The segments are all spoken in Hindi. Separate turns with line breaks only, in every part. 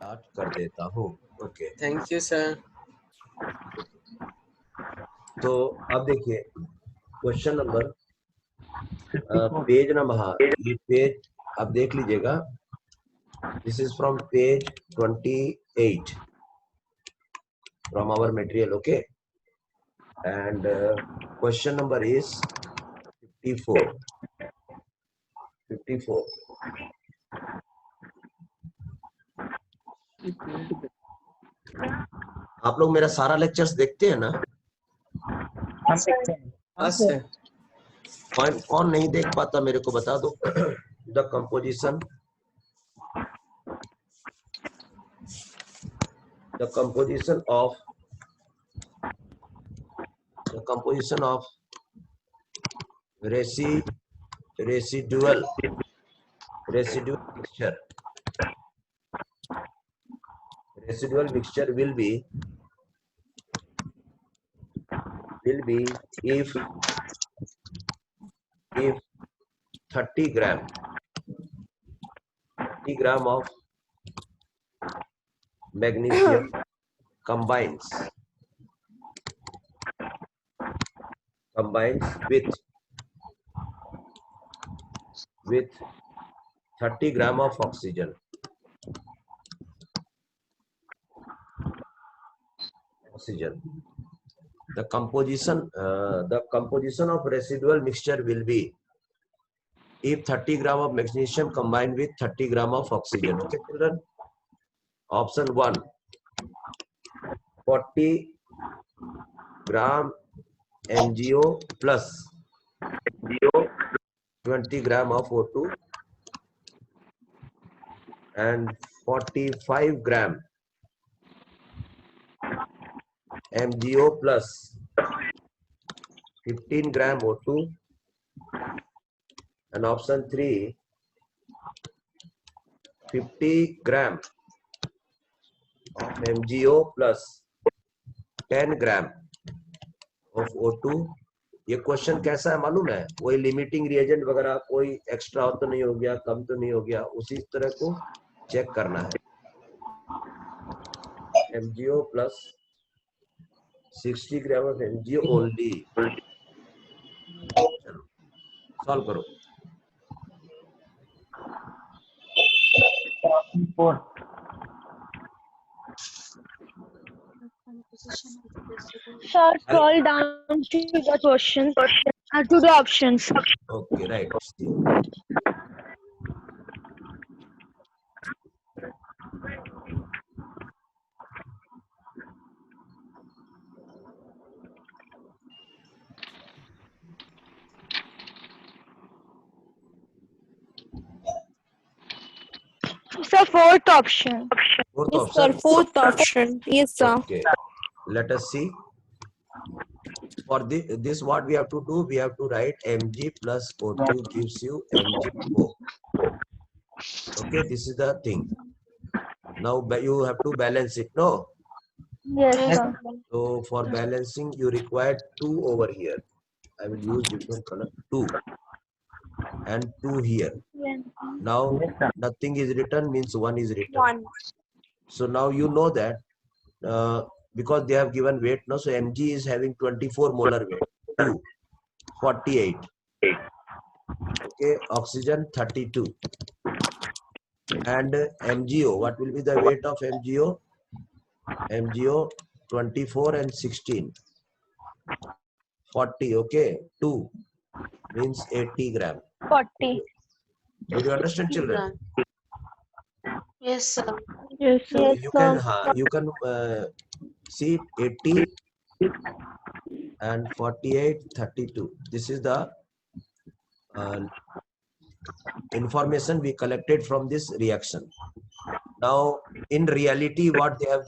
स्टार्ट कर देता हूँ। Okay,
thank you sir.
तो अब देखिए क्वेश्चन नंबर पेज नंबर, हाँ ये पेज आप देख लीजिएगा। This is from page 28 from our material. Okay, and question number is 54। आप लोग मेरा सारा लेक्चर्स देखते हैं ना?
हाँ सर।
कौन नहीं देख पाता मेरे को बता दो। The composition of residual mixture will be if 30 gram of magnesium combines with 30 gram of oxygen. The composition of residual mixture will be if 30 gram of magnesium combined with 30 gram of oxygen. Okay, children. Option 1, 40 gram MgO plus 20 gram of O2 and 45 gram MgO plus 15 gram O2, and option 3, 50 gram of MgO plus 10 gram of O2. ये क्वेश्चन कैसा है मालूम है? कोई लिमिटिंग रिएजेंट वगैरह कोई एक्स्ट्रा तो नहीं हो गया, कम तो नहीं हो गया, उसी तरह को चेक करना है। MgO plus 60 gram of MgO only. Solve करो।
Sir, scroll down to the question, to the options.
Okay, right.
Sir, fourth option.
Fourth
Yes,
option.
sir. Fourth option. Yes, sir.
Okay, let us see. For this what we have to do, we have to write Mg plus O2 gives you MgO. Okay, this is the thing. Now you have to balance it, no?
Yes, sir.
So for balancing you require 2 over here. I will use different color, 2 and 2 here. Now nothing is written means 1 is written.
1.
So now you know that because they have given weight, no, so Mg is having 24 molar weight, 2, 48. Okay, oxygen 32. And MgO, what will be the weight of MgO? MgO 24 and 16. 40, okay, 2 means 80 gram.
40.
Did you understand, children?
Yes, sir.
Yes, sir.
You can see 80 and 48, 32. This is the information we collected from this reaction. Now, in reality, what they have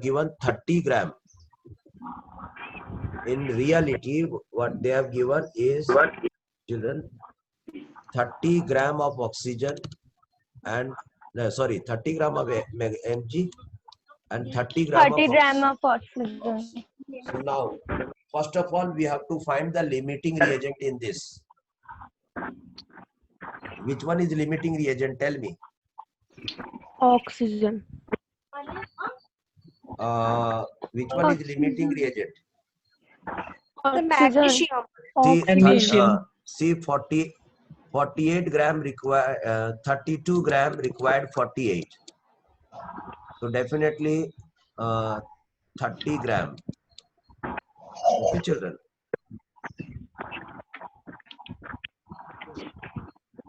given 30 gram. In reality, what they have given is, children, 30 gram of oxygen and 30 gram of Mg and 30 gram
30
of
gram
oxygen.
of oxygen.
So now, first of all, we have to find the limiting reagent in this. Which one is limiting reagent? Tell me.
Oxygen.
which one is limiting reagent?
The magnesium.
Oxygen.
See 48 gram require 32 gram required 48. So definitely 30 gram. Okay, children.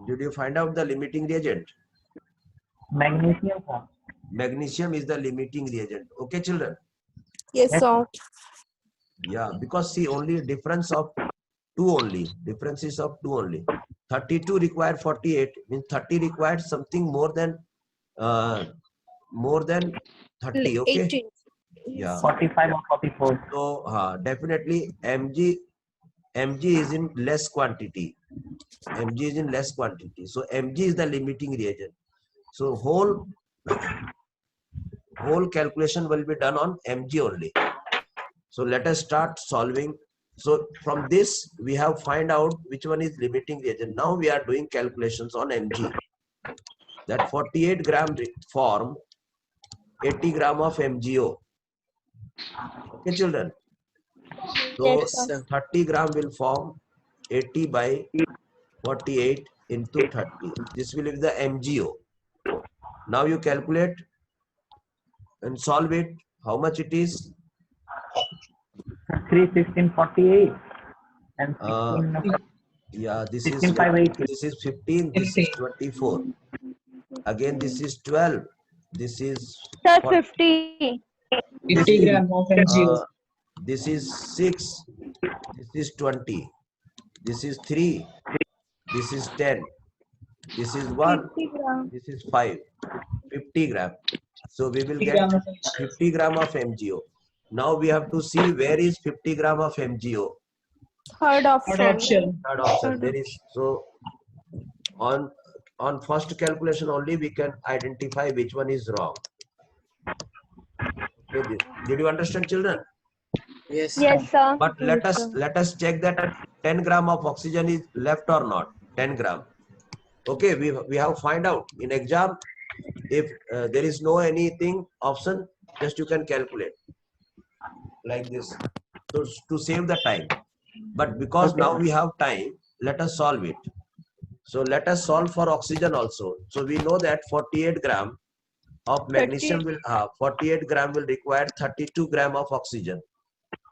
Did you find out the limiting reagent?
Magnesium, sir.
Magnesium is the limiting reagent. Okay, children.
Yes,
Yes,
sir.
Yeah, because see only difference of 2 only. Difference is of 2 only. 32 required 48 means 30 required something more than 30. Okay.
18.
Yeah.
45 or 44.
So definitely Mg is in less quantity. Mg is in less quantity. So Mg is the limiting reagent. So whole calculation will be done on Mg only. So let us start solving. So from this we have find out which one is limiting reagent. Now we are doing calculations on Mg. That 48 gram form 80 gram of MgO. Okay, children. So
Yes, sir.
30 gram will form 80 by 48 into 30. This will be the MgO. Now you calculate and solve it. How much it is?
3, 16, 48. And 16,
Yeah, this
16,
is
580.
this is 15. This is 24. Again, this is 12. This is
Sir,
40.
50.
50 gram of MgO.
This is 6. This is 20. This is 3. This is 10. This is 1.
50 gram.
This is 5. 50 gram. So we will
50
get
gram of MgO.
50 gram of MgO. Now we have to see where is 50 gram of MgO.
Third
Third
option.
option.
Third option. There is so on first calculation only we can identify which one is wrong. Okay, did you understand, children?
Yes.
Yes, sir.
But let
Yes,
us
sir.
check that 10 gram of oxygen is left or not. 10 gram. Okay, we have find out in exam. If there is no anything option, just you can calculate like this to save the time. But because
Okay.
now we have time, let us solve it. So let us solve for oxygen also. So we know that 48 gram of magnesium will 48 gram will require 32 gram of oxygen.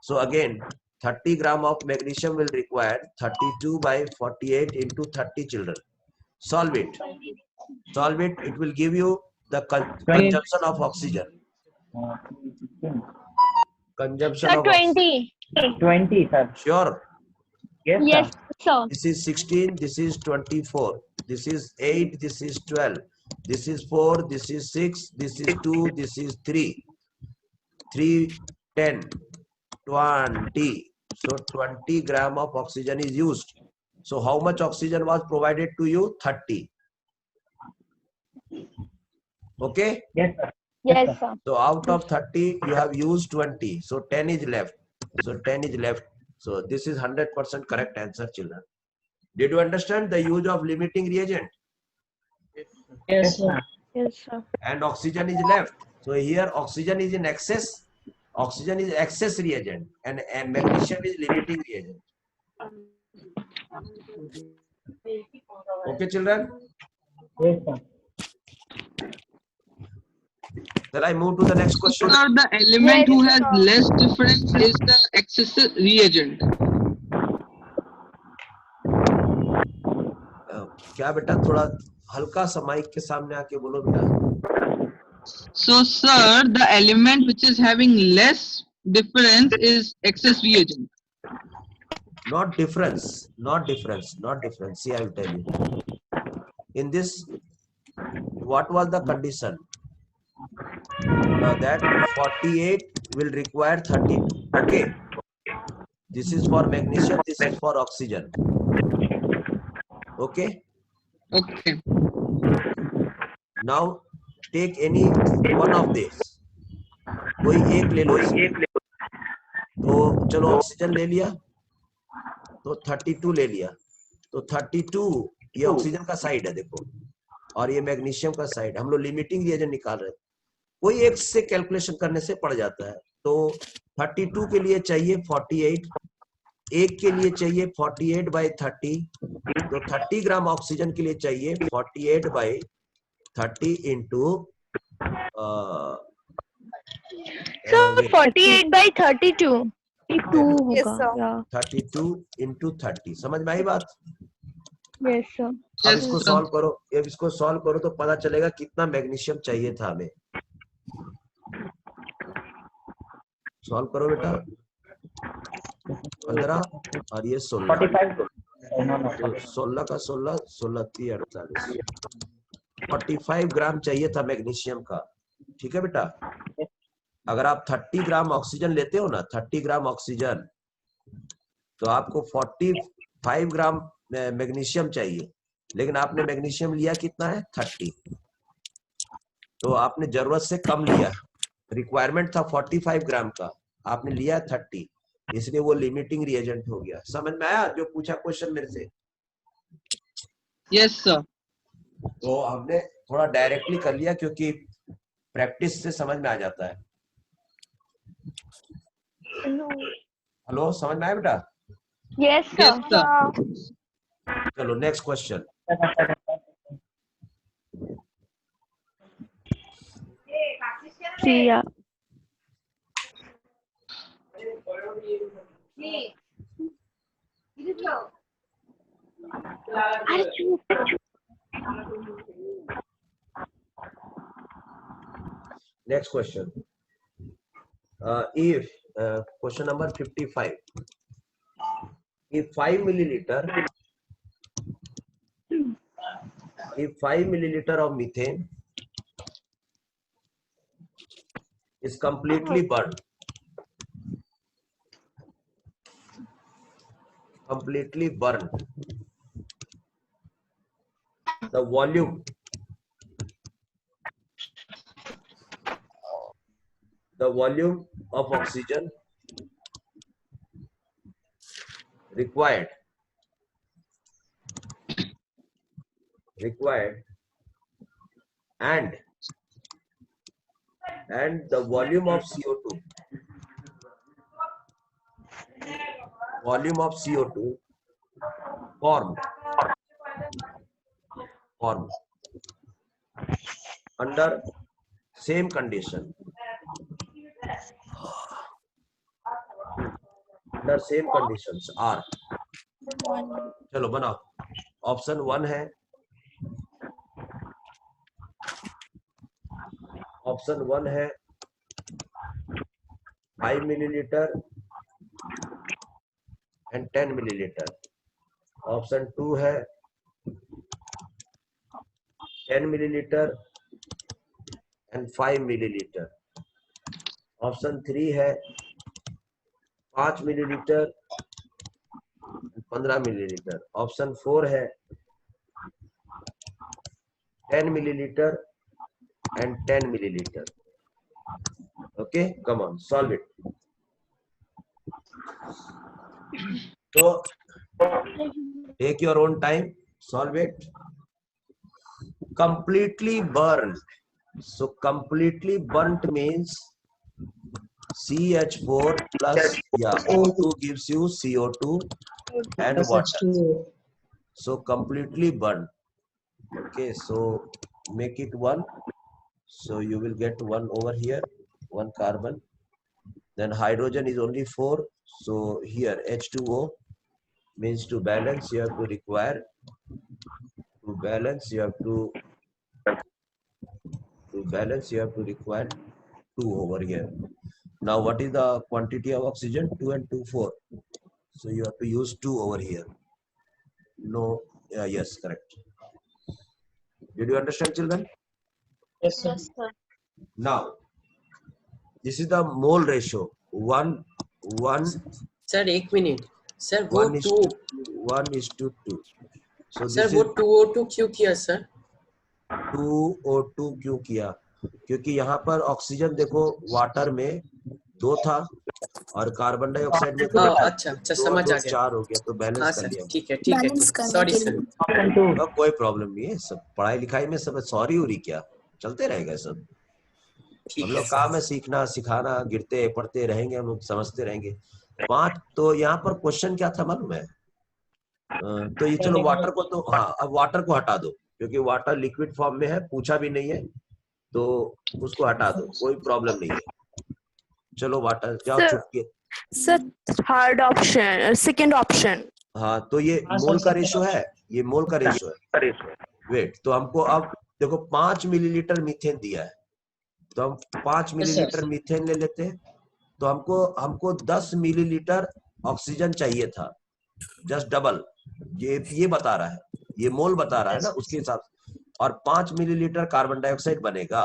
So again 30 gram of magnesium will require 32 by 48 into 30, children. Solve it. Solve it. It will give you the consumption of oxygen. Consumption
Sir,
of oxygen.
20.
20, sir.
Sure.
Yes,
Yes,
sir.
sir.
This is 16. This is 24. This is 8. This is 12. This is 4. This is 6. This is 2. This is 3. 3, 10, 20. So 20 gram of oxygen is used. So how much oxygen was provided to you? 30. Okay.
Yes, sir.
Yes, sir.
So out of 30, you have used 20. So 10 is left. So 10 is left. So this is 100% correct answer, children. Did you understand the use of limiting reagent?
Yes, sir.
Yes, sir.
And oxygen is left. So here oxygen is in excess. Oxygen is excess reagent and magnesium is limiting reagent. Okay, children.
Yes, sir.
Shall I move to the next question?
Sir, the element who
Yes,
has
sir.
less difference is the excessive reagent.
क्या बेटा थोड़ा हल्का सा माइक के सामने आके बोलो बेटा.
So, sir, the element which is having less difference is excess reagent.
Not difference. See, I will tell you. In this, what was the condition? That 48 will require 32. Okay. This is for magnesium. This is for oxygen. Okay.
Okay.
Now take any one of this. कोई एक ले लो इसमें. तो चलो ऑक्सीजन ले लिया. तो 32 ले लिया. तो 32 ये ऑक्सीजन का साइड है देखो. और ये मैग्नीशियम का साइड. हम लोग लिमिटिंग रिएजेंट निकाल रहे हैं. कोई एक से कैलकुलेशन करने से पड़ जाता है। तो 32 के लिए चाहिए 48, एक के लिए चाहिए 48/30, तो 30 ग्राम ऑक्सीजन के लिए चाहिए 48/30 इंटू
So 48/32. 2
Yes,
होगा.
sir.
Yeah.
32 इंटू 30। समझ में आई बात?
Yes, sir.
अब
Yes,
इसको
sir.
सॉल्व करो, अब इसको सॉल्व करो तो पता चलेगा कितना मैग्नीशियम चाहिए था हमें। सॉल्व करो बेटा। 15 और ये 16,
45. No, no.
तो 16 का 16, 16 3 48, 45 ग्राम चाहिए था मैग्नीशियम का। ठीक है बेटा, अगर आप 30 ग्राम ऑक्सीजन लेते हो ना, 30 ग्राम ऑक्सीजन, तो आपको 45 ग्राम मैग्नीशियम चाहिए, लेकिन आपने मैग्नीशियम लिया कितना है 30, तो आपने जरूरत से कम लिया। रिक्वायरमेंट था 45 ग्राम का, आपने लिया 30, इसलिए वो लिमिटिंग रिएजेंट हो गया। समझ में आया जो पूछा क्वेश्चन मेरे से?
Yes, sir.
तो हमने थोड़ा डायरेक्टली कर लिया क्योंकि प्रैक्टिस से समझ में आ जाता है।
No.
हेलो, समझ में आया बेटा?
Yes, sir.
Yes, sir.
चलो नेक्स्ट क्वेश्चन।
See ya. अरे चुप चुप.
Next question. If question number 55. If 5 milliliter of methane is completely burned, the volume of oxygen required and the volume of CO2 formed under same condition are, चलो बनाओ। ऑप्शन 1 है, ऑप्शन 1 है 5 मिलीलीटर एंड 10 मिलीलीटर। ऑप्शन 2 है 10 मिलीलीटर एंड 5 मिलीलीटर। ऑप्शन 3 है 5 मिलीलीटर 15 मिलीलीटर। ऑप्शन 4 है 10 millilitre and 10 milliliter. Okay, come on, solve it. So take your own time, solve it. Completely burned. So completely burnt means CH4 plus, yeah, O2 gives you CO2 and
Plus
water.
H2O.
So completely burned. Okay, so make it 1. So you will get 1 over here, 1 carbon. Then hydrogen is only 4. So here H2O means to balance you have to require, to balance you have to require 2 over here. Now what is the quantity of oxygen? 2 and 2, 4. So you have to use 2 over here. No, yes, correct. Did you understand, children?
Yes, sir.
Now this is the mole ratio. 1
sir एक मिनट सर, वो
1:2. So
सर
this
वो
is
2O2 क्यों किया सर?
2O2 क्यों किया? क्योंकि यहाँ पर ऑक्सीजन देखो वाटर में 2 था और कार्बन डाइऑक्साइड में 2 था।
अच्छा समझ आ गया।
4 हो गया तो बैलेंस
हाँ
कर
सर,
लिया।
ठीक है सॉरी सर।
Option 2.
कोई प्रॉब्लम नहीं है, सब पढ़ाई लिखाई में सब सॉरी उरी क्या चलते रहेगा सब। हम लोग काम है सीखना सिखाना, गिरते पढ़ते रहेंगे, हम लोग समझते रहेंगे। 5 तो यहाँ पर क्वेश्चन क्या था मालूम है? तो ये चलो वाटर को तो हाँ, अब वाटर को हटा दो क्योंकि वाटर लिक्विड फॉर्म में है, पूछा भी नहीं है, तो उसको हटा दो, कोई प्रॉब्लम नहीं है। चलो वाटर जाओ
Sir.
चुप के।
Sir, third option, second option.
हाँ तो ये
हाँ,
मोल
सर,
का
second
रेशो है, ये मोल का रेशो है। वेट, तो हमको अब देखो 5 मिलीलीटर मीथेन दिया है, तो हम 5 मिलीलीटर मीथेन ले लेते हैं, तो हमको 10 मिलीलीटर ऑक्सीजन चाहिए था, जस्ट डबल। ये बता रहा है, ये मोल बता रहा है ना, उसके हिसाब से, और 5 मिलीलीटर कार्बन डाइऑक्साइड बनेगा।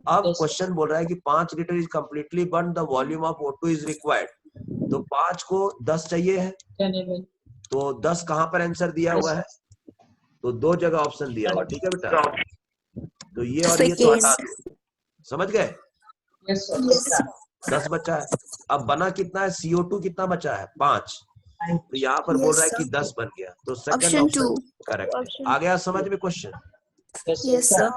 अब क्वेश्चन बोल रहा है कि 5 litre is completely burn, the volume of O2 is required. तो 5 को 10 चाहिए है, तो 10 कहां पर आंसर दिया हुआ है? तो 2 जगह ऑप्शन दिया हुआ, ठीक है बेटा? तो ये और ये तो हटा दो, समझ गए? 10 बचा है। अब बना कितना है? CO2 कितना बचा है? 5। तो यहाँ पर बोल रहा है कि 10 बन गया, तो सेकंड
Option
ऑप्शन
2.
करेक्ट है।
Option-
आ गया समझ में क्वेश्चन?
Yes, sir.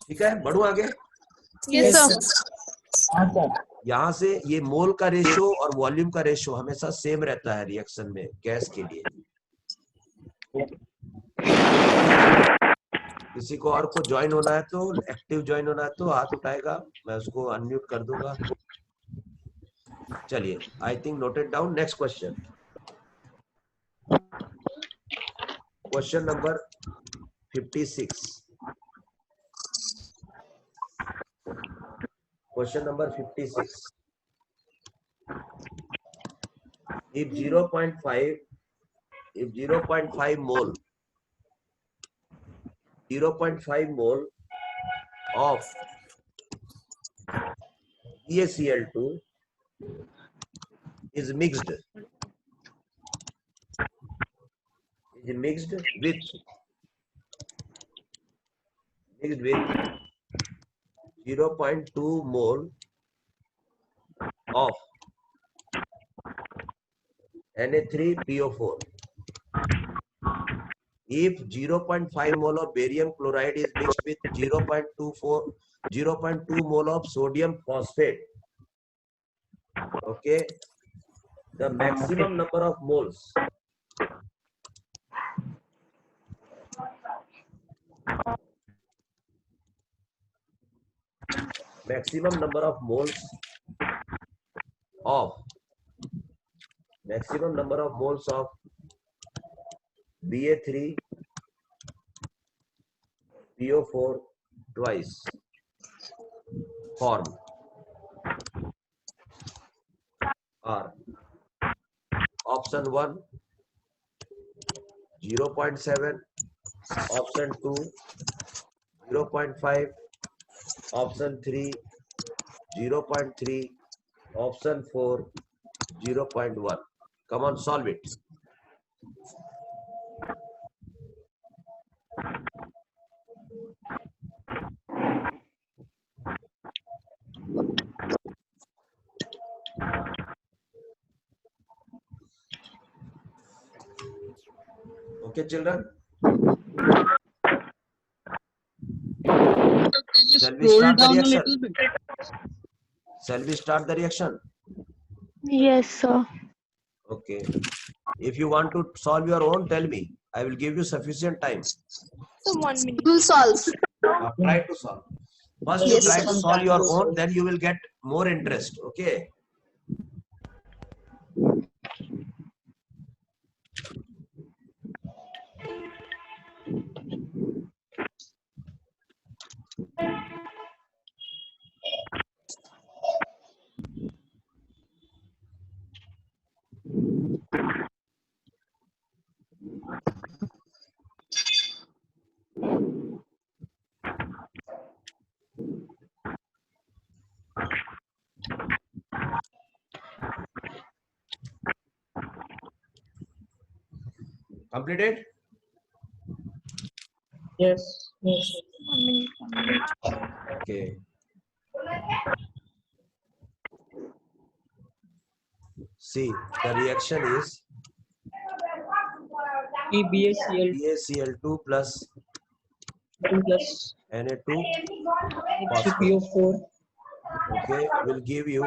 ठीक है, बढ़ू आगे।
Yes, sir.
हाँ सर,
यहाँ से ये मोल का रेशो और वॉल्यूम का रेशो हमेशा सेम रहता है रिएक्शन में गैस के लिए। किसी को और को ज्वाइन होना है तो, एक्टिव ज्वाइन होना है तो हाथ उठाएगा, मैं उसको अनम्यूट कर दूंगा। चलिए, I think noted down. Next question, question number 56। Question number 56. If 0.5 mole of BaCl2 is mixed with 0.2 mole of Na3PO4. If 0.5 mole of barium chloride is mixed with 0.2 mole of sodium phosphate, okay, the maximum number of moles of Ba3PO4 twice form are option 1 0.7, option 2 0.5, option 3 0.3, option 4 0.1. Come on, solve it. Okay, children.
Just
Shall we
scroll
start the
down a
reaction?
little bit.
Shall we start the reaction?
Yes, sir.
Okay. If you want to solve your own, tell me. I will give you sufficient time.
So 1 minute. We'll solve.
Try to solve. First, you
Yes,
try
sir.
to solve your own, then you will get more interest. Okay. Completed?
yes.
1 minute. 1 minute.
Okay. See, the reaction is
BaCl
BaCl2 plus
2 plus
Na2 phosphorus.
NH3PO4.
Okay, will give you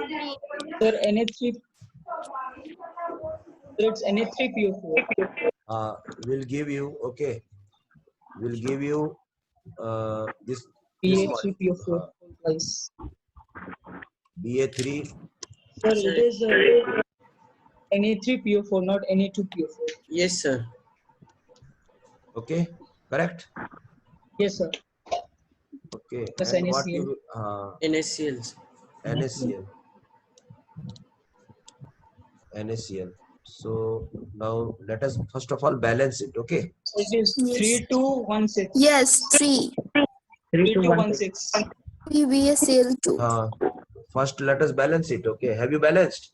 Sir, NH3. Sir, it's NH3PO4.
will give you okay, will give you this
BH3PO4 twice.
Ba3.
Sir, it is Na3PO4, not Na2PO4.
Yes, sir.
Okay, correct.
Yes, sir.
Okay,
Plus
and what
NaCl.
you
NaCl.
NaCl. NaCl. So now let us first of all balance it. Okay,
It is 3216.
Yes, 3.
3216.
3 BaCl2.
first let us balance it. Okay, have you balanced?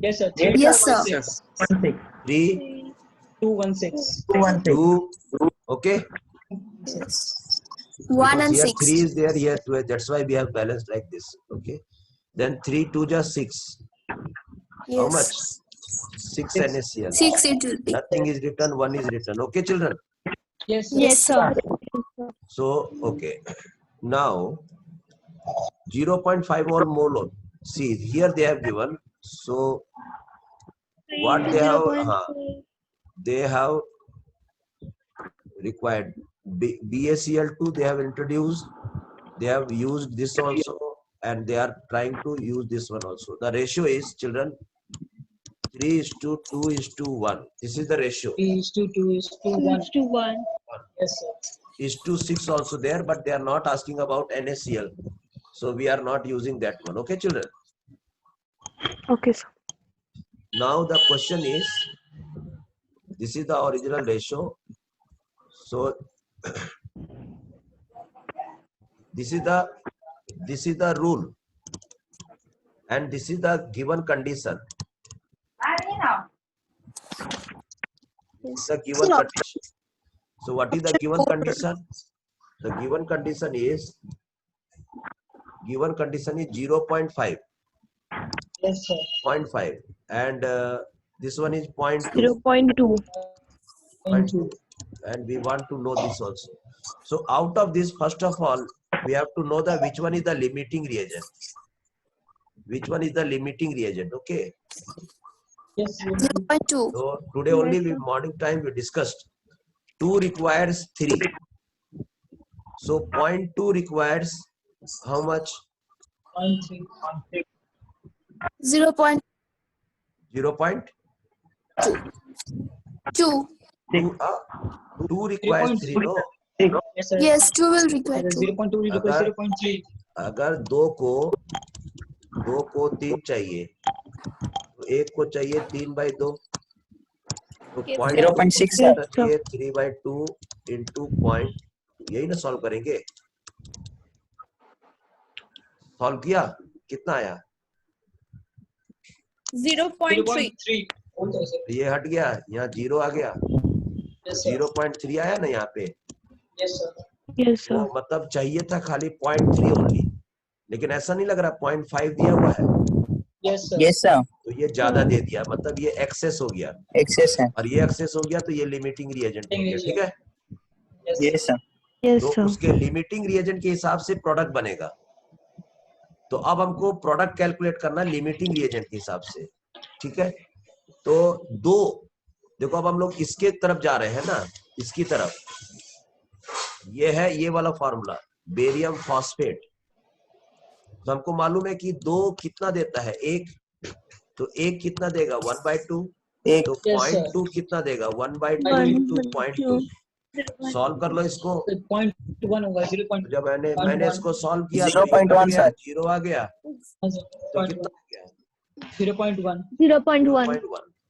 Yes, sir.
Yes, sir.
3216.
3
216.
2. Okay,
Yes. 1
because
and
here
6.
3 is there, here 2, that's why we have balanced like this. Okay, then 3 2 just 6. How much?
Yes.
6 NaCl.
6 it will be.
Nothing is written, 1 is written. Okay, children.
Yes, sir.
Yes, sir.
So okay, now 0.5 mole. See here they have given. So what they have, they have required BaCl2. They have introduced. They have used this also, and they are trying to use this one also. The ratio is, children, 3:2:1. This is the ratio.
3:2:1.
2:1.
Yes, sir.
Is 2:6 also there, but they are not asking about NaCl. So we are not using that one. Okay, children.
Okay, sir.
Now the question is, this is the original ratio. So this is the rule, and this is the given condition. The given condition. So what is the given condition? The given condition is 0.5.
Yes, sir.
0.5, and this one is 0.2.
0.2.
0.2, and we want to know this also. So out of this, first of all, we have to know the which one is the limiting reagent. Which one is the limiting reagent? Okay.
Yes, sir.
0.2.
So today only we morning time we discussed. 2 requires 3. So 0.2 requires how much?
0.3.
0.2.
0.2. 2 requires 3. No.
Yes, sir.
Yes, 2 will require 2.
0.2 will require 0.3.
अगर 2 को 3 चाहिए, तो 1 को चाहिए 3/2. तो
0.6
चाहिए 3/2 into point. यही ना सॉल्व करेंगे. सॉल्व किया, कितना आया?
0.3.
ये हट गया, यहाँ 0 आ गया.
Yes, sir.
0.3 आया ना यहाँ पे.
Yes, sir.
Yes, sir.
तो मतलब चाहिए था खाली 0.3 ओनली, लेकिन ऐसा नहीं लग रहा. 0.5 दिया हुआ है.
Yes, sir.
Yes, sir.
तो ये ज्यादा दे दिया, मतलब ये एक्सेस हो गया.
Excess है.
और ये एक्सेस हो गया तो ये लिमिटिंग रिएजेंट हो गया. ठीक है.
Yes,
Yes, sir.
Yes,
तो
sir.
उसके लिमिटिंग रिएजेंट के हिसाब से प्रोडक्ट बनेगा. तो अब हमको प्रोडक्ट कैलकुलेट करना लिमिटिंग रिएजेंट के हिसाब से. ठीक है. तो 2 देखो, अब हम लोग इसके तरफ जा रहे हैं ना, इसकी तरफ. ये है ये वाला फॉर्मूला, बेरियम फॉस्फेट. तो हमको मालूम है कि 2 कितना देता है? 1. तो 1 कितना देगा? 1/2. तो 0.2 कितना देगा? 1/2 into 0.2. सॉल्व कर लो इसको.
0.1 होगा. 0.1.
जब मैंने इसको सॉल्व किया
0.1 सर.
0 आ गया. तो कितना आ गया?
0.1.
0.1.
0.1.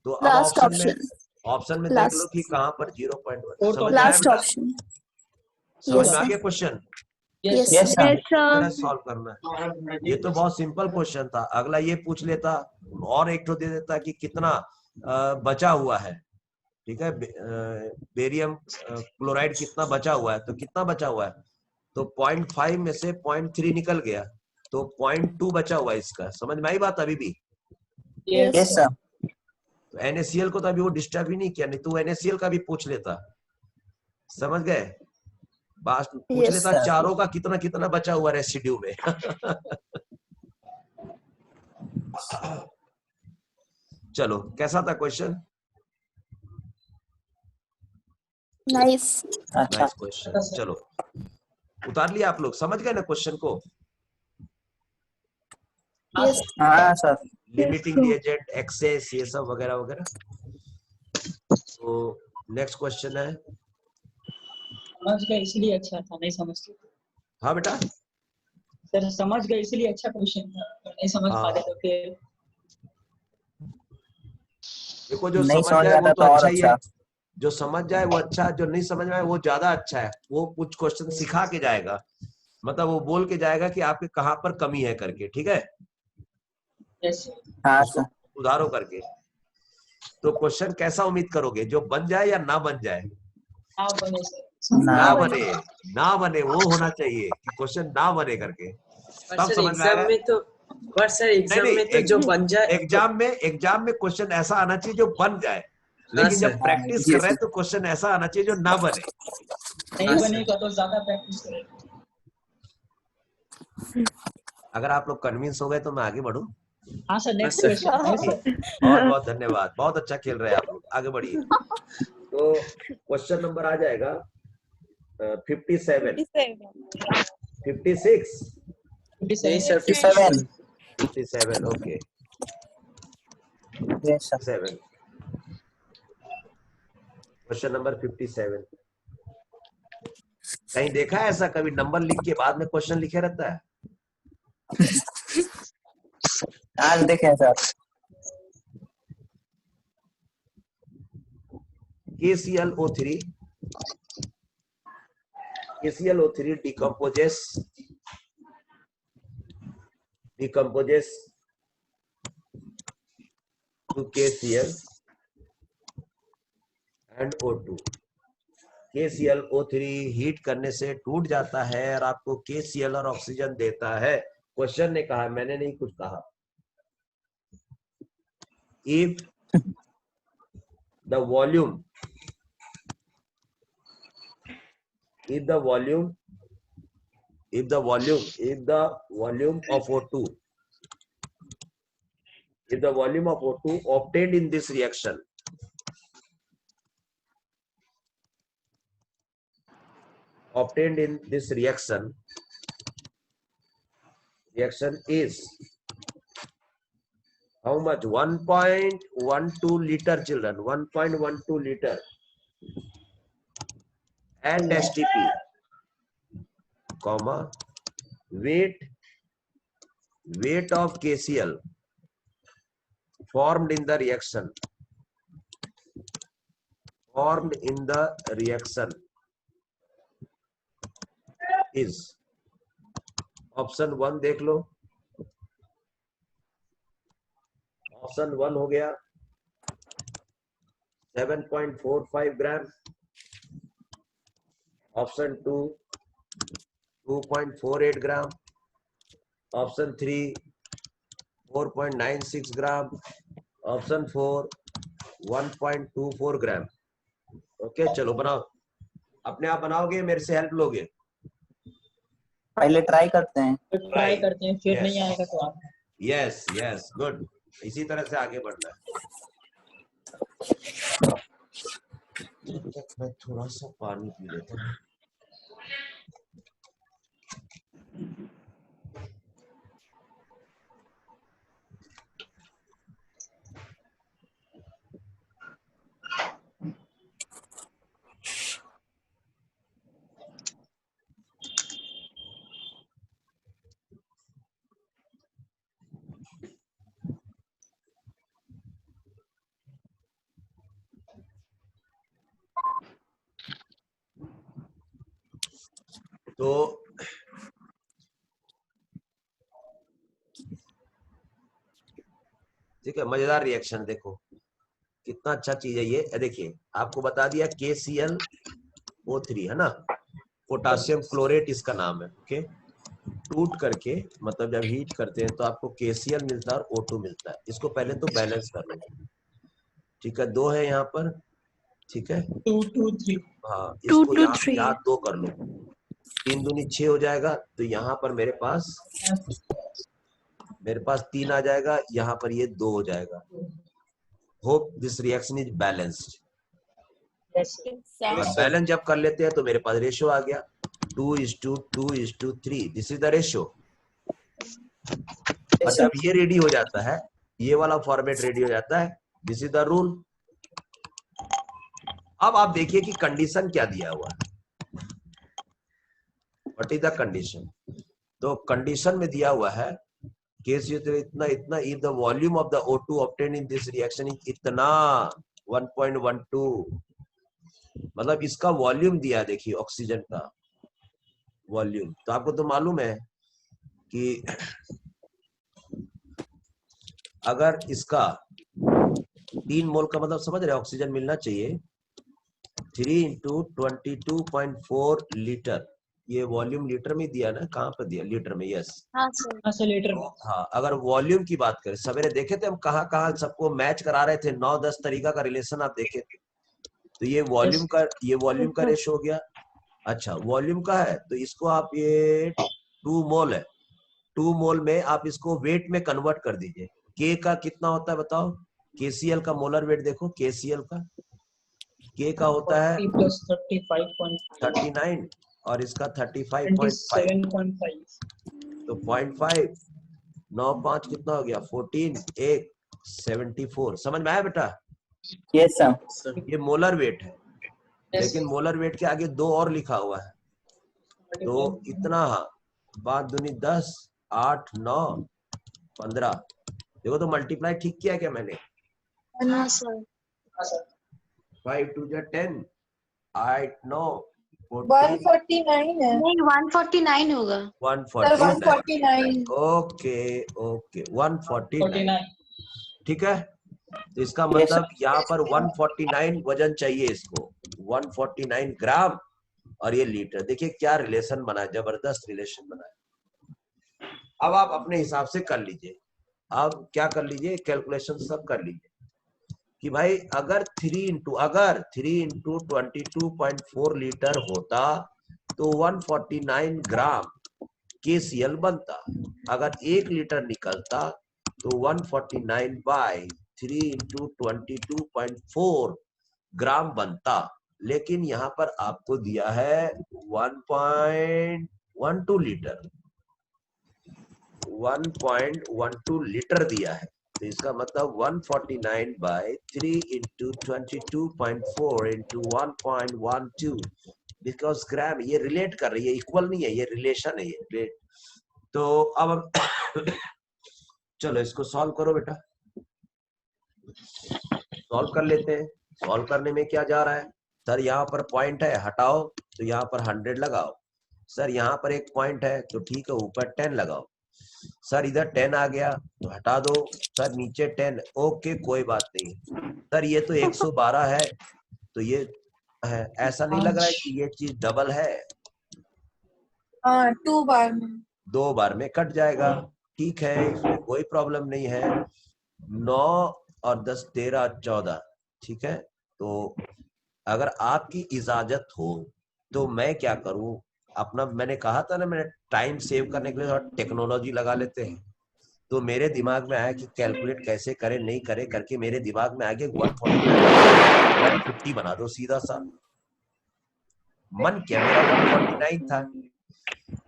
तो अब
Last
ऑप्शन में देख
Last.
लो कि कहाँ पर 0.1.
Fourth
समझ में आया
Last
बेटा?
option.
समझ
Yes,
में आ
sir.
गया question?
Yes,
Yes, sir.
Yes, sir.
Solve करना है. ये तो बहुत सिंपल क्वेश्चन था. अगला ये पूछ लेता और एक तो दे देता कि कितना बचा हुआ है. ठीक है. बेरियम क्लोराइड कितना बचा हुआ है, तो कितना बचा हुआ है? तो 0.5 में से 0.3 निकल गया, तो 0.2 बचा हुआ है इसका. समझ में आई बात अभी भी?
Yes,
Yes, sir.
तो NaCl को तो अभी वो डिस्टर्ब ही नहीं किया, नहीं तो NaCl का भी पूछ लेता, समझ गए? बात पूछ
Yes,
लेता
sir.
चारों का कितना कितना बचा हुआ रेसिड्यू में। चलो, कैसा था क्वेश्चन?
Nice.
अच्छा
नाइस क्वेश्चन। चलो, उतार लिया आप लोग, समझ गए ना क्वेश्चन को?
Yes.
हाँ सर
लिमिटिंग एजेंट, एक्सेस, ये सब वगैरह वगैरह। तो नेक्स्ट क्वेश्चन है।
समझ गए इसलिए अच्छा था, नहीं समझते।
हाँ बेटा,
सर समझ गए इसलिए अच्छा क्वेश्चन था, तो नहीं समझ
हाँ।
पाते तो फिर
देखो जो
नहीं
समझ
समझ
जाए
में
वो
आता
तो
तो और
अच्छा ही है,
अच्छा।
जो समझ जाए वो अच्छा, जो नहीं समझ में आए वो ज्यादा अच्छा है। वो कुछ क्वेश्चन सिखा के जाएगा, मतलब वो बोल के जाएगा कि आपके कहाँ पर कमी है करके, ठीक है?
यस
हाँ
उसको
सर
सुधारो करके। तो क्वेश्चन कैसा उम्मीद करोगे, जो बन जाए या ना बन जाए?
हाँ बने सर।
ना बने, ना बने वो होना चाहिए कि क्वेश्चन ना बने करके,
पर
तब
सर
समझ में
एग्जाम
आएगा।
में तो पर सर
नहीं
एग्जाम
नहीं,
में तो जो बन जाए
एग्जाम में क्वेश्चन ऐसा आना चाहिए जो बन जाए, लेकिन
सर।
जब प्रैक्टिस कर रहे हैं तो क्वेश्चन ऐसा आना चाहिए जो ना बने।
नहीं
हाँ, सर।
बनेगा तो ज्यादा प्रैक्टिस करेगा।
अगर आप लोग कन्विंस हो गए तो मैं आगे बढ़ूं।
हाँ सर नेक्स्ट
सर।
क्वेश्चन है सर।
बहुत बहुत धन्यवाद, बहुत अच्छा खेल रहे हैं आप लोग, आगे बढ़िए। तो क्वेश्चन नंबर आ जाएगा 57, 56,
नहीं sir
57
57, okay,
yes sir
7, question number 57। कहीं देखा है ऐसा कभी नंबर लिख के बाद में क्वेश्चन लिखे रहता है?
आज देखें sir
KClO3 decomposes to KCl and O2। KClO3 heat करने से टूट जाता है और आपको KCl और ऑक्सीजन देता है। क्वेश्चन ने कहा, मैंने नहीं कुछ कहा। If the volume of O2 obtained in this reaction is how much? 1.12 liter, children, 1.12 liter at STP, comma, weight of KCl formed in the reaction is, option 1 देख लो, ऑप्शन 1 हो गया 7.45 ग्राम, ऑप्शन 2 2.48 ग्राम, ऑप्शन 3 4.96 ग्राम, ऑप्शन 4 1.24 ग्राम। ओके, चलो बनाओ, अपने आप बनाओगे, मेरे से हेल्प लोगे?
पहले ट्राई करते हैं।
तो ट्राई करते हैं, फिर
Yes.
नहीं आएगा तो आप
यस यस, गुड, इसी तरह से आगे बढ़ना है। मैं थोड़ा सा पानी पी लेता हूँ। तो ठीक है, मजेदार रिएक्शन, देखो कितना अच्छा चीज है ये। देखिए आपको बता दिया KClO3 है ना, पोटासियम क्लोरेट इसका नाम है। ओके, टूट करके मतलब जब हीट करते हैं तो आपको KCl मिलता है और O2 मिलता है। इसको पहले तो बैलेंस कर लो। ठीक है, 2 है यहाँ पर, ठीक है,
2 2 3
हाँ
2
इसको
to
यहाँ
3.
यहाँ 2 कर लो, 3 दूनी 6 हो जाएगा, तो यहाँ पर मेरे पास 3 आ जाएगा, यहाँ पर ये 2 हो जाएगा। Hope this reaction is balanced.
Yes
और
सर
बैलेंस जब कर लेते हैं तो मेरे पास रेशियो आ गया 2:2:3, दिस इज द रेशियो। और जब ये रेडी हो जाता है, ये वाला फॉर्मेट रेडी हो जाता है, दिस इज द रूल। अब आप देखिए कि कंडीशन क्या दिया हुआ है, व्हाट इज द कंडीशन। तो कंडीशन में दिया हुआ है केस इतना इतना, if the volume of the O2 obtained in this reaction is इतना 1.12, मतलब इसका वॉल्यूम दिया, देखिए ऑक्सीजन का वॉल्यूम। तो आपको तो मालूम है कि अगर इसका 3 मोल का मतलब समझ रहे हैं, ऑक्सीजन मिलना चाहिए 3 × 22.4 लीटर, ये वॉल्यूम लीटर में दिया ना, कहाँ पर दिया, लीटर में, यस
हाँ सर।
हाँ सर लीटर में
हाँ। अगर वॉल्यूम की बात करें, सवेरे देखे थे हम कहाँ सबको मैच करा रहे थे, 9-10 तरीका का रिलेशन आप देखे थे, तो ये वॉल्यूम का रेशो हो गया। अच्छा वॉल्यूम का है, तो इसको आप ये 2 मोल है, 2 मोल में आप इसको वेट में कन्वर्ट कर दीजिए। के का कितना होता है बताओ, KCl का मोलर वेट देखो, KCl का के का होता है
40 प्लस 35.5
39 और इसका 35.5,
27.5
तो 0.5 9 5 कितना हो गया 14 1 74। समझ में आया बेटा?
Yes sir.
ये मोलर वेट है,
Yes.
लेकिन मोलर वेट के आगे 2 और लिखा हुआ है, तो इतना 5 दूनी 10 8 9 15, देखो तो मल्टीप्लाई ठीक किया क्या मैंने?
हाँ सर।
5 2 10 8 9 14
149 है
नहीं 149 होगा।
149।
149
ओके ओके 149,
49
ठीक है। तो इसका मतलब यहाँ पर 149 वजन चाहिए इसको, 149 ग्राम, और ये लीटर। देखिए क्या रिलेशन बना है, जबरदस्त रिलेशन बना है। अब आप अपने हिसाब से कर लीजिए, आप क्या कर लीजिए, कैलकुलेशन सब कर लीजिए कि भाई अगर 3 × 22.4 लीटर होता तो 149 ग्राम KCl बनता। अगर 1 लीटर निकलता तो 149/3 × 22.4 ग्राम बनता। लेकिन यहाँ पर आपको दिया है 1.12 लीटर, 1.12 लीटर दिया है, तो इसका मतलब 149/3 × 22.4 × 1.12, बिकॉज ग्राम, ये रिलेट कर रही है, इक्वल नहीं है, ये रिलेशन है, ये रिलेट। तो अब चलो इसको सॉल्व करो बेटा, सॉल्व कर लेते हैं। सॉल्व करने में क्या जा रहा है, सर यहाँ पर पॉइंट है, हटाओ, तो यहाँ पर 100 लगाओ। सर यहाँ पर एक पॉइंट है, तो ठीक है, ऊपर 10 लगाओ। सर इधर 10 आ गया तो हटा दो। सर नीचे 10, ओके कोई बात नहीं। सर ये तो 112 है, तो ये है, ऐसा नहीं लग रहा है कि ये चीज डबल है?
हाँ 2 बार में
2 बार में कट जाएगा, ठीक है, इसमें कोई प्रॉब्लम नहीं है। 9 और 10 13 14, ठीक है। तो अगर आपकी इजाजत हो तो मैं क्या करूं, अपना, मैंने कहा था ना, मैंने टाइम सेव करने के लिए टेक्नोलॉजी लगा लेते हैं। तो मेरे दिमाग में आया कि कैलकुलेट कैसे करें, नहीं करे करके मेरे दिमाग में आ गया 150 बना दो, सीधा सा मन क्या मेरा 149 था।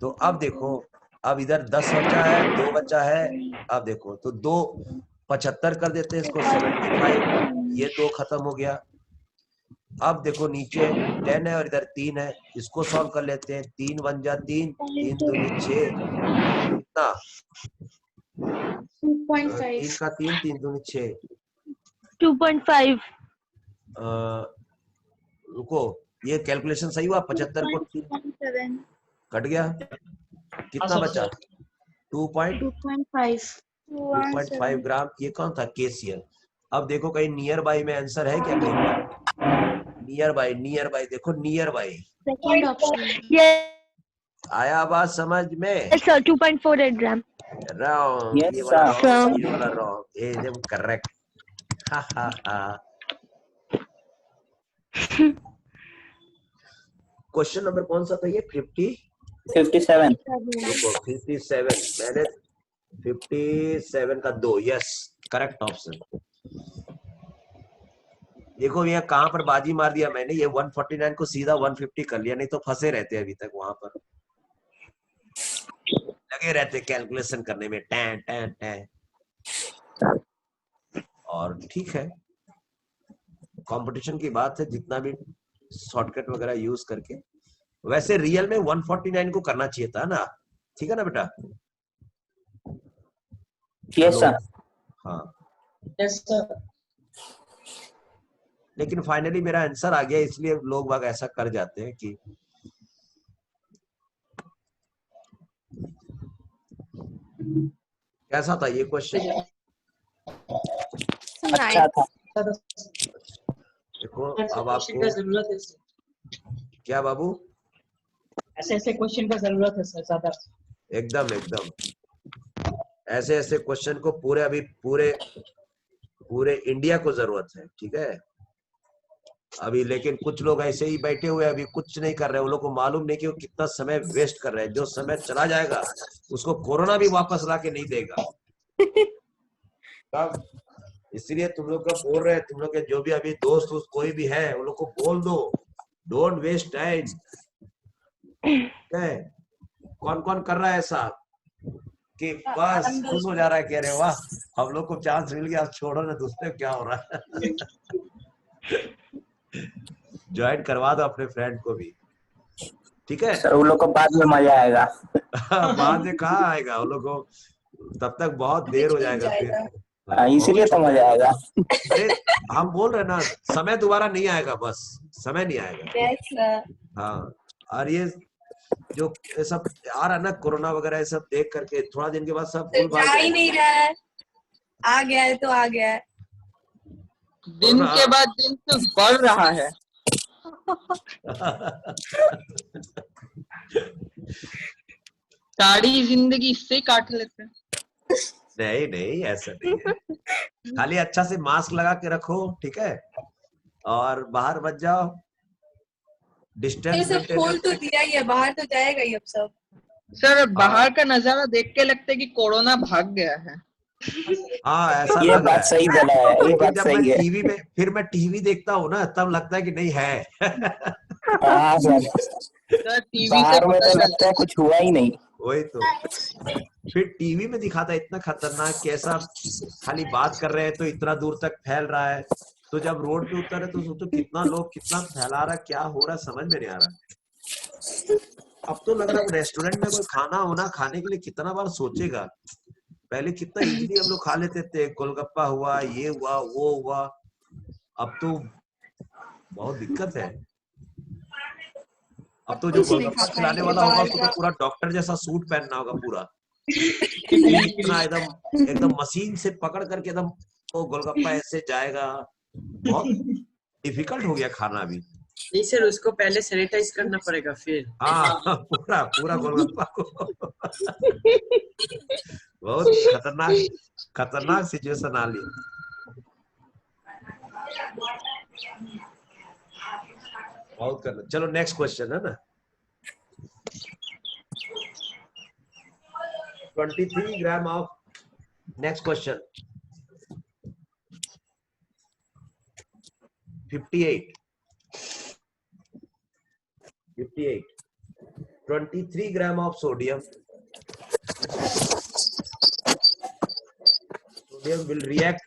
तो अब देखो, अब इधर 10 बचा है, 2 बचा है, अब देखो तो 2 75 कर देते हैं इसको, 75, ये 2 खत्म हो गया। अब देखो नीचे 10 है और इधर 3 है, इसको सॉल्व कर लेते हैं। 3 1 जा 3, 3 2 6, कितना
2.5
3 का 3, 3 2 6,
2.5
रुको, ये कैलकुलेशन सही हुआ? 75 को
2.7
कट गया, कितना बचा?
2.5
2.5 ग्राम। ये कौन था? KCl। अब देखो कहीं नियर बाई में आंसर है क्या? कहीं पर नियर बाई देखो, near by
second option. Yes
आया बात समझ में?
सर 2.48 ग्राम।
रॉन्ग,
Yes,
ये वाला
sir.
रॉन्ग, ये वाला रॉन्ग, एकदम करेक्ट। क्वेश्चन नंबर कौन सा था ये?
57.
57 मैंने 57 का 2, यस करेक्ट ऑप्शन। देखो ये कहां पर बाजी मार दिया मैंने, ये 149 को सीधा 150 कर लिया, नहीं तो फंसे रहते अभी तक वहां पर, लगे रहते कैलकुलेशन करने में टैं टैं टैं। और ठीक है, कंपटीशन की बात है, जितना भी शॉर्टकट वगैरह यूज करके। वैसे रियल में 149 को करना चाहिए था ना, ठीक है ना बेटा?
Yes sir.
हाँ,
यस सर।
लेकिन फाइनली मेरा आंसर आ गया, इसलिए लोग बाग ऐसा कर जाते हैं कि कैसा था ये क्वेश्चन?
अच्छा था.
देखो अब
क्वेश्चन
आपको
का जरूरत है सर,
क्या बाबू,
ऐसे ऐसे क्वेश्चन का जरूरत है सर ज्यादा।
एकदम एकदम ऐसे ऐसे क्वेश्चन को पूरे अभी पूरे इंडिया को जरूरत है, ठीक है अभी। लेकिन कुछ लोग ऐसे ही बैठे हुए अभी कुछ नहीं कर रहे, उन लोग को मालूम नहीं कि वो कितना समय वेस्ट कर रहे हैं। जो समय चला जाएगा उसको कोरोना भी वापस ला के नहीं देगा। तब इसलिए तुम लोग का बोल रहे हैं, तुम लोग के जो भी अभी दोस्त कोई भी है उन लोग को बोल दो, डोंट वेस्ट टाइम। कौन कौन कर रहा है ऐसा कि बस खुश हो जा रहा है, कह रहे वाह हम लोग को चांस मिल गया, छोड़ो ना, दूसरे क्या हो रहा है। ज्वाइन करवा दो अपने फ्रेंड को भी, ठीक है?
सर उन लोग को बाद में मजा आएगा.
बाद में कहाँ आएगा उन लोग को, तब तक बहुत देर हो जाएगा फिर।
इसीलिए तो मजा आएगा.
अरे हम बोल रहे ना, समय दोबारा नहीं आएगा, बस समय नहीं आएगा।
Yes sir.
हाँ, और ये जो ये सब आ रहा है ना कोरोना वगैरह, ये सब देख करके थोड़ा दिन के बाद सब
तो
भूल भाल
जा ही
जाएगा।
नहीं रहा है, आ गया है तो आ गया है।
दिन के बाद दिन तो बढ़ रहा है। सारी जिंदगी इससे काट लेते हैं।
नहीं नहीं ऐसा नहीं है, खाली अच्छा से मास्क लगा के रखो, ठीक है, और बाहर मत जाओ, डिस्टेंस
सब खोल तो दिया ही है, बाहर तो जाएगा ही अब सब।
सर बाहर का नजारा देख के लगता है कि कोरोना भाग गया है।
हाँ ऐसा
ये
लग रहा
बात
है।
सही बोला है, ये
लेकिन
बात
जब मैं
सही है.
टीवी में फिर मैं टीवी देखता हूँ ना, तब लगता है कि नहीं है।
हाँ सर,
सर टीवी से
बाहर में
पता
तो
चलता
लगता है कुछ हुआ ही नहीं.
वही तो, फिर टीवी में दिखाता है इतना खतरनाक, कैसा खाली बात कर रहे हैं तो इतना दूर तक फैल रहा है, तो जब रोड पे उतर है तो सोचो कितना लोग कितना फैला रहा है, क्या हो रहा है समझ में नहीं आ रहा। अब तो लग रहा है रेस्टोरेंट में कोई खाना होना खाने के लिए कितना बार सोचेगा। पहले कितना इजीली हम लोग खा लेते थे, गोलगप्पा हुआ, ये हुआ वो हुआ, अब तो बहुत दिक्कत है। अब तो जो
कुछ नहीं
गोलगप्पा
खा
खिलाने
पाएंगे
वाला होगा
बाहर
उसको तो
का।
पूरा डॉक्टर जैसा सूट पहनना होगा पूरा, इतना एकदम एकदम मशीन से पकड़ करके एकदम वो गोलगप्पा ऐसे जाएगा। बहुत डिफिकल्ट हो गया खाना अभी।
नहीं सर, उसको पहले सैनिटाइज करना पड़ेगा फिर।
हाँ पूरा पूरा गोलगप्पा को। बहुत खतरनाक सिचुएशन आ ली। बहुत करना। चलो नेक्स्ट क्वेश्चन है ना, 23 gram of, next question 58 23 gram of sodium will react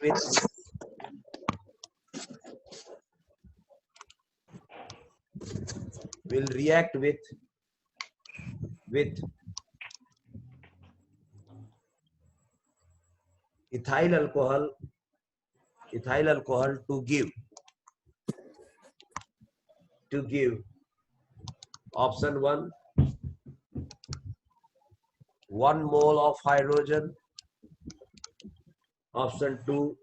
with ethyl alcohol to give option 1 mole of hydrogen, option 2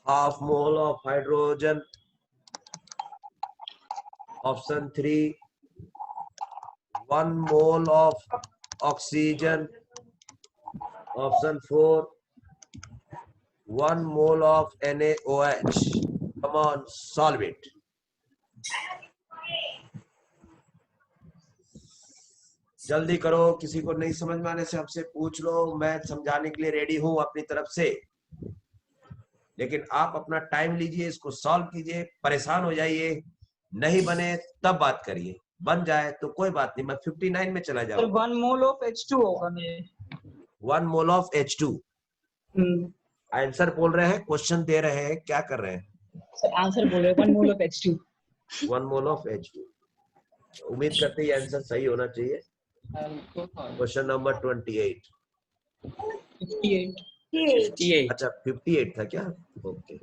half mole of hydrogen, option 3 1 mole of oxygen, option 4 1 mole of NaOH। Come on, solve it. जल्दी करो, किसी को नहीं समझ में आने से हमसे पूछ लो, मैं समझाने के लिए रेडी हूं अपनी तरफ से, लेकिन आप अपना टाइम लीजिए, इसको सॉल्व कीजिए, परेशान हो जाइए, नहीं बने तब बात करिए, बन जाए तो कोई बात नहीं, मैं 59 में चला
सर
जाऊंगा।
1 मोल ऑफ H2 होगा मेरे।
1 मोल ऑफ H2 आंसर बोल रहे हैं, क्वेश्चन दे रहे हैं, क्या कर रहे हैं?
सर आंसर बोल रहे 1 mole of H2।
1 mole of H2। उम्मीद करते हैं आंसर सही होना चाहिए। Question number 28।
58।
अच्छा 58 था क्या? ओके,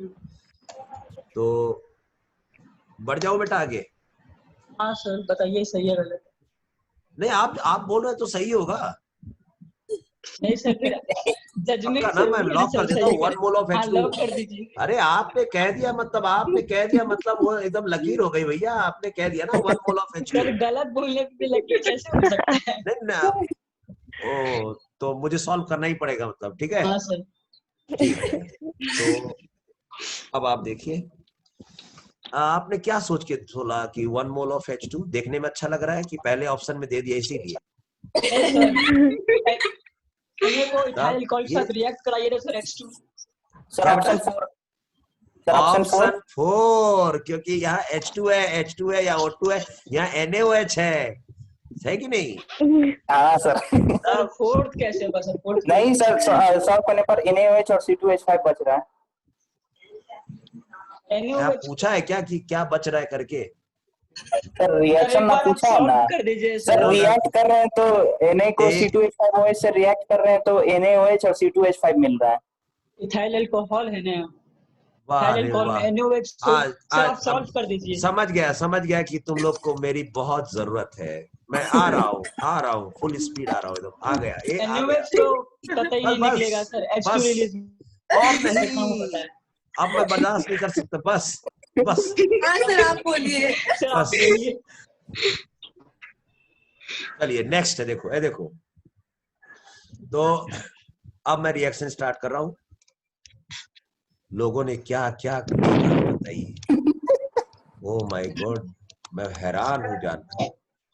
तो बढ़ जाओ बेटा आगे।
हाँ सर बताइए सही है गलत?
नहीं, आप बोल रहे हैं तो सही होगा।
नहीं सर फिर जजमेंट
पक्का ना, मैं लॉक कर देता हूँ 1 मोल ऑफ
हाँ लॉक
H2।
कर दीजिए।
अरे आपने कह दिया मतलब वो एकदम लकीर हो गई भैया, आपने कह दिया ना 1 मोल ऑफ
सर
H2।
गलत बोलने पे लकीर कैसे हो सकता है?
नहीं ना, ओ तो मुझे सॉल्व करना ही पड़ेगा मतलब, ठीक है?
हाँ सर।
ठीक है, तो अब आप देखिए, आपने क्या सोच के सोला कि 1 मोल ऑफ H2 देखने में अच्छा लग रहा है कि पहले ऑप्शन में दे दिया इसीलिए?
को इथाइल अल्कोहल के
ये-
साथ रिएक्ट कराइए ना sir H2।
Sir option 4। Sir option 4।
Option 4, क्योंकि यहाँ H2 है या O2 है, यहाँ NaOH है, सही कि नहीं?
हाँ सर।
सर फोर्थ कैसे होगा सर? फोर्थ
नहीं सर, सॉल्व करने पर NaOH और C2H5 बच रहा है।
क्या पूछा है क्या कि क्या बच रहा है करके?
सर रिएक्शन ना पूछा है ना
कर दीजिए
सर,
सर।
रिएक्ट कर रहे हैं तो Na को C2H5OH से रिएक्ट कर रहे हैं तो NaOH और C2H5 मिल रहा है।
इथाइल अल्कोहल है ना,
वाह
इथाइल
रे
अल्कोहल
वाह,
में NaOH तो
आज
सर आप
आज
सॉल्व
अब
कर दीजिए।
समझ गया कि तुम लोग को मेरी बहुत जरूरत है। मैं आ रहा हूँ फुल स्पीड आ रहा हूँ, एकदम आ गया, ये आ गया।
NaOH तो कतई नहीं
बस,
निकलेगा सर, H2
बस,
रिलीज
और नहीं, अब मैं बर्दाश्त नहीं कर सकता, बस बस
हाँ सर आप बोलिए।
सर आप
बस।
बोलिए।
चलिए नेक्स्ट है, देखो, तो अब मैं रिएक्शन स्टार्ट कर रहा हूँ। लोगों ने क्या क्या बताइए, ओ माय गॉड, मैं हैरान हो जाता।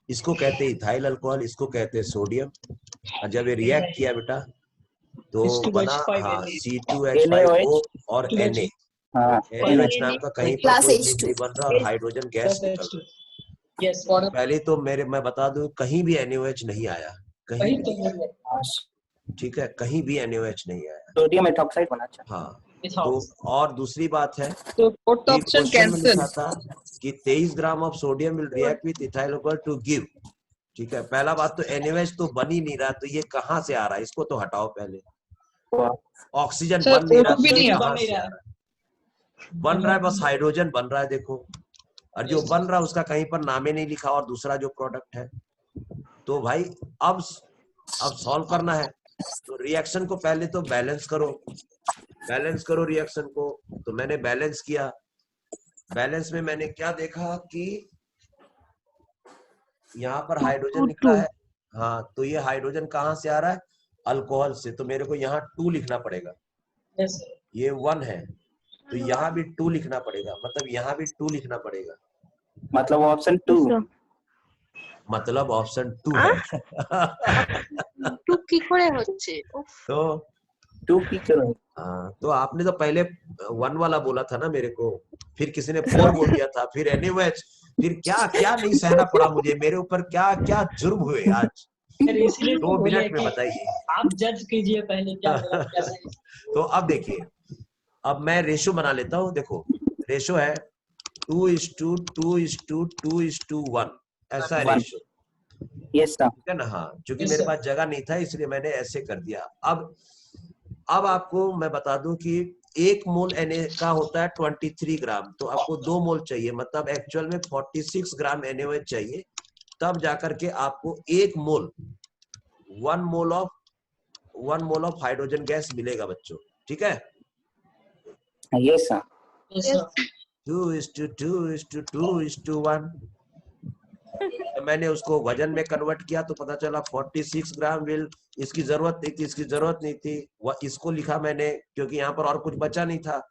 इसको कहते हैं इथाइल अल्कोहल, इसको कहते हैं सोडियम, और जब ये रिएक्ट किया बेटा तो बना हाँ C2H5O और Na।
हाँ
NaOH नाम का कहीं पर कोई चीज नहीं बन रहा और हाइड्रोजन गैस निकल रहा है।
यस
पहले तो मैं बता दूं, कहीं भी NaOH नहीं आया, कहीं भी, ठीक है, कहीं भी NaOH नहीं आया।
सोडियम एथॉक्साइड बना। अच्छा
हाँ, तो और दूसरी बात है
So fourth
कि
option
क्वेश्चन में लिखा
cancel.
था कि 23 gram of sodium will react with ethyl alcohol to give, ठीक है। पहला बात तो NaOH तो बन ही नहीं रहा, तो ये कहाँ से आ रहा है, इसको तो हटाओ पहले। ऑक्सीजन
सर
बन नहीं रहा,
O2 भी
तो
नहीं
ये
आ
कहाँ से आ रहा है? बन रहा है बस हाइड्रोजन बन रहा है, देखो, और जो बन रहा है उसका कहीं पर नाम ही नहीं लिखा, और दूसरा जो प्रोडक्ट है। तो भाई अब सॉल्व करना है, तो रिएक्शन को पहले तो बैलेंस करो रिएक्शन को। तो मैंने बैलेंस किया, बैलेंस में मैंने क्या देखा कि यहाँ पर हाइड्रोजन निकला है, हाँ, तो ये हाइड्रोजन कहाँ से आ रहा है? अल्कोहल से, तो मेरे को यहाँ 2 लिखना पड़ेगा। ये 1 है तो यहाँ भी 2 लिखना पड़ेगा, मतलब यहाँ भी 2 लिखना पड़ेगा,
मतलब ऑप्शन 2।
मतलब ऑप्शन 2 है।
টু কি করে হচ্ছে?
तो
2 की करो।
हाँ, तो आपने तो पहले 1 वाला बोला था ना मेरे को, फिर किसी ने 4 बोल दिया था, फिर NaOH, फिर क्या नहीं सहना पड़ा मुझे, मेरे ऊपर क्या जुर्म हुए आज।
इसलिए
2 मिनट में बताइए।
आप जज कीजिए पहले क्या गलत क्या सही।
तो अब देखिए, अब मैं रेशो बना लेता हूँ, देखो रेशो है 2:2:2:2:1, ऐसा है रेशो,
यस सर।
ठीक है ना? हाँ, क्योंकि मेरे पास जगह नहीं था इसलिए मैंने ऐसे कर दिया। अब आपको मैं बता दूं कि 1 मोल Na का होता है 23 ग्राम, तो आपको 2 मोल चाहिए, मतलब एक्चुअल में 46 ग्राम NaOH चाहिए, तब जाकर के आपको 1 मोल ऑफ हाइड्रोजन गैस मिलेगा बच्चों, ठीक है?
Yes sir.
2:2:2:1। तो मैंने उसको वजन में कन्वर्ट किया तो पता चला 46 ग्राम विल, इसकी जरूरत नहीं थी, इसको लिखा मैंने क्योंकि यहाँ पर और कुछ बचा नहीं था,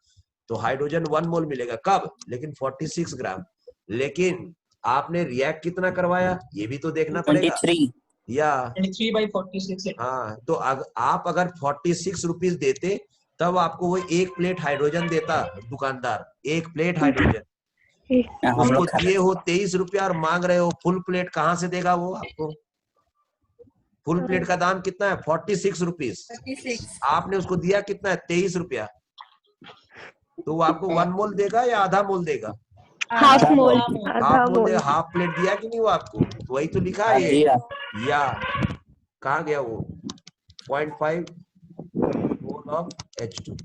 तो तो हाइड्रोजन 1 मोल मिलेगा कब, लेकिन 46 ग्राम। लेकिन आपने रिएक्ट कितना करवाया ये भी तो देखना पड़ेगा
23
या
23/46 है।
हाँ, तो आप अगर 46 रुपीज देते तब आपको वो एक प्लेट हाइड्रोजन देता दुकानदार, एक प्लेट हाइड्रोजन।
हम
उसको
लोग
दिए हो 23 रुपया और मांग रहे हो फुल प्लेट, कहाँ से देगा वो आपको? फुल प्लेट का दाम कितना है? 46 रुपीज।
36
आपने उसको दिया कितना है? 23 रुपया। तो वो आपको 1 मोल देगा या आधा मोल देगा?
हाफ मोल,
हाफ
आधा
मोल
मोल।
देगा। हाफ प्लेट दिया कि नहीं वो आपको? तो वही तो लिखा है ये।
दिया।
या कहाँ गया वो 0.5 मोल ऑफ H2।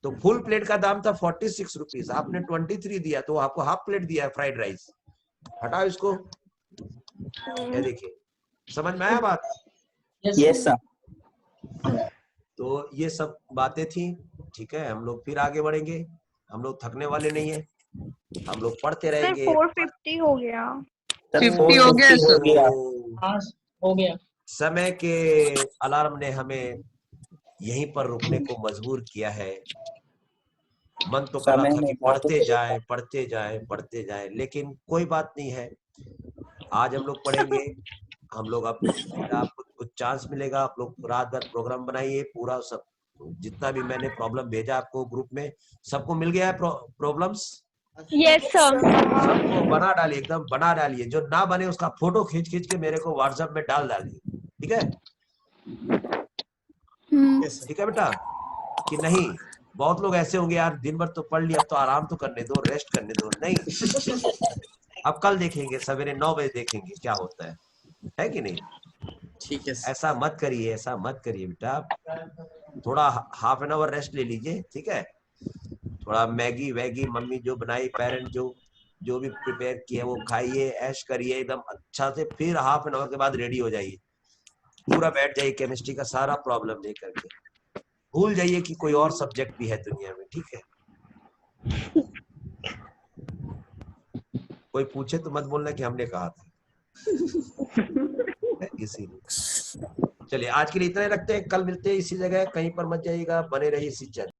तो फुल प्लेट का दाम था 46 रुपीज, आपने 23 दिया तो आपको हाफ प्लेट दिया है फ्राइड राइस। हटाओ इसको। ये देखिए, समझ में आया बात?
Yes sir.
तो ये सब बातें थी, ठीक है। हम लोग फिर आगे बढ़ेंगे, हम लोग थकने वाले नहीं है, हम लोग पढ़ते
सर
रहेंगे।
450 हो गया।
50 हो गया सर।
हो गया।
हाँ हो गया।
समय के अलार्म ने हमें यहीं पर रुकने को मजबूर किया है। मन तो कर रहा
समय
था
ने
कि पढ़ते जाए पढ़ते जाए पढ़ते जाए, लेकिन कोई बात नहीं है। आज हम लोग पढ़ेंगे, हम लोग अब आपको कुछ चांस मिलेगा, आप लोग रात भर प्रोग्राम बनाइए पूरा। सब जितना भी मैंने प्रॉब्लम भेजा आपको ग्रुप में, सबको मिल गया है प्रॉब्लम्स?
Yes sir.
सबको बना डालिए, एकदम बना डालिए। जो ना बने उसका फोटो खींच खींच के मेरे को व्हाट्सएप में डाल डालिए, ठीक है? ठीक है बेटा कि नहीं? बहुत लोग ऐसे होंगे यार, दिन भर तो पढ़ लिया, अब तो आराम तो करने दो, रेस्ट करने दो। नहीं, अब कल देखेंगे, सवेरे 9 बजे देखेंगे क्या होता है कि नहीं?
ठीक है सर।
ऐसा मत करिए, ऐसा मत करिए बेटा। थोड़ा हाफ एन आवर रेस्ट ले लीजिए, ठीक है? थोड़ा मैगी वैगी मम्मी जो बनाई, पेरेंट जो भी प्रिपेयर किए वो खाइए, ऐश करिए एकदम अच्छा से। फिर हाफ एन आवर के बाद रेडी हो जाइए, पूरा बैठ जाइए केमिस्ट्री का सारा प्रॉब्लम लेकर के। भूल जाइए कि कोई और सब्जेक्ट भी है दुनिया में, ठीक है? कोई पूछे तो मत बोलना कि हमने कहा था। इसीलिए चलिए आज के लिए इतना ही रखते हैं, कल मिलते हैं इसी जगह, कहीं पर मत जाइएगा, बने रहिए इसी चैनल।